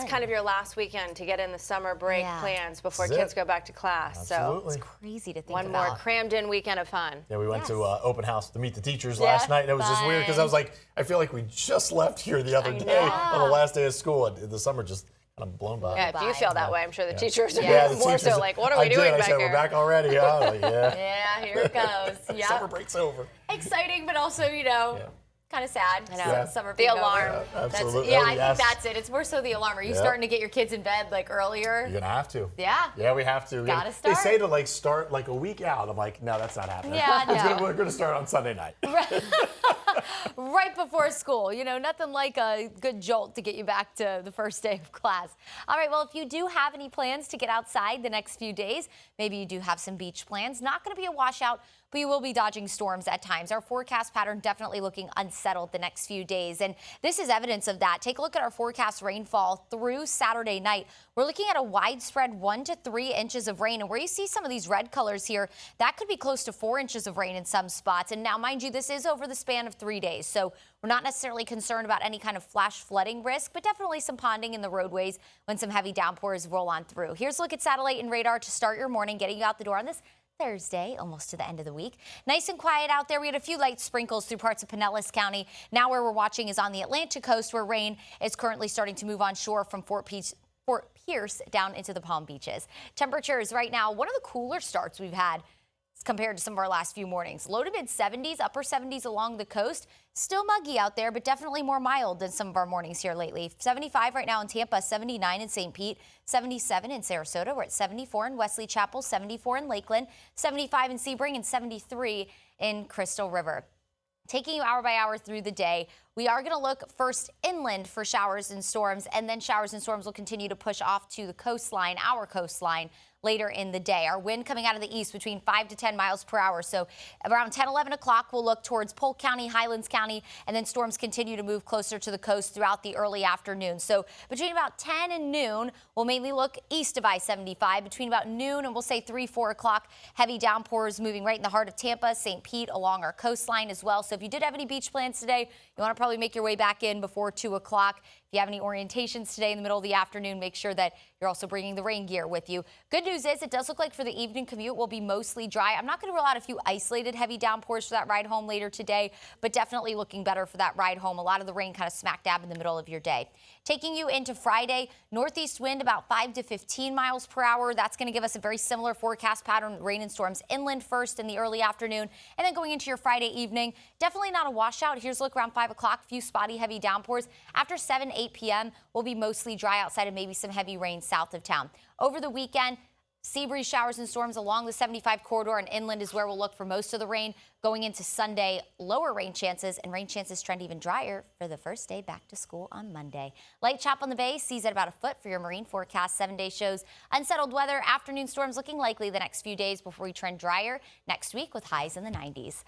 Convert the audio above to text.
It's kind of your last weekend to get in the summer break plans before kids go back to class. Absolutely. So it's crazy to think one about. more crammed in weekend of fun. Yeah, we went to open house to meet the teachers last night, and it was just weird because I was like, I feel like we just left here the other day on the last day of school, and the summer just kind of blown by. Yeah, if you feel that way, I'm sure the teachers are the more teachers, so like, what are we doing I back said, here? we're back already. Yeah, like, Yeah, here it goes. Yeah. Summer break's over. Exciting, but also, you know, kind of sad. I know. Yeah. Summer The being alarm. over. Absolutely. I think that's it. It's more so the alarm. Are you Yeah. starting to get your kids in bed like earlier? You're gonna have to. Yeah. Yeah, we have to. Gotta They start. say to like start like a week out. I'm like, no, that's not happening. Yeah, no. We're gonna start on Sunday night. Right before school. You know, nothing like a good jolt to get you back to the first day of class. All right, well, if you do have any plans to get outside the next few days, maybe you do have some beach plans, not going to be a washout, but you will be dodging storms at times. Our forecast pattern definitely looking unsettled the next few days, and this is evidence of that. Take a look at our forecast rainfall through Saturday night. We're looking at a widespread 1 to 3 inches of rain, and where you see some of these red colors here, that could be close to 4 inches of rain in some spots. And now, mind you, this is over the span of 3 days, so we're not necessarily concerned about any kind of flash flooding risk, but definitely some ponding in the roadways when some heavy downpours roll on through. Here's a look at satellite and radar to start your morning, getting you out the door on this Thursday, almost to the end of the week. Nice and quiet out there. We had a few light sprinkles through parts of Pinellas County. Now where we're watching is on the Atlantic coast, where rain is currently starting to move on shore from Fort Pierce down into the Palm Beaches. Temperatures right now, one of the cooler starts we've had compared to some of our last few mornings. Low to mid 70s, upper 70s along the coast. Still muggy out there, but definitely more mild than some of our mornings here lately. 75 right now in Tampa, 79 in St. Pete, 77 in Sarasota. We're at 74 in Wesley Chapel, 74 in Lakeland, 75 in Sebring, and 73 in Crystal River. Taking you hour by hour through the day, we are going to look first inland for showers and storms, and then showers and storms will continue to push off to the coastline, our coastline, later in the day. Our wind coming out of the east between 5 to 10 miles per hour. So around 10, 11 o'clock, we'll look towards Polk County, Highlands County, and then storms continue to move closer to the coast throughout the early afternoon. So between about 10 and noon, we'll mainly look east of I-75. Between about noon and we'll say 3, 4 o'clock, heavy downpours moving right in the heart of Tampa, St. Pete, along our coastline as well. So if you did have any beach plans today, you want to probably make your way back in before 2 o'clock. If you have any orientations today in the middle of the afternoon, make sure that you're also bringing the rain gear with you. Good news is it does look like for the evening commute will be mostly dry. I'm not going to rule out a few isolated heavy downpours for that ride home later today, but definitely looking better for that ride home. A lot of the rain kind of smack dab in the middle of your day. Taking you into Friday, northeast wind about 5 to 15 miles per hour. That's going to give us a very similar forecast pattern. Rain and storms inland first in the early afternoon, and then going into your Friday evening, definitely not a washout. Here's a look around 5 o'clock, a few spotty heavy downpours. After 7, 8 p.m. will be mostly dry outside of maybe some heavy rain south of town. Over the weekend, sea breeze showers and storms along the 75 corridor and inland is where we'll look for most of the rain. Going into Sunday, lower rain chances, and rain chances trend even drier for the first day back to school on Monday. Light chop on the bay, seas at about a foot for your marine forecast. 7-day shows unsettled weather. Afternoon storms looking likely the next few days before we trend drier next week with highs in the 90s.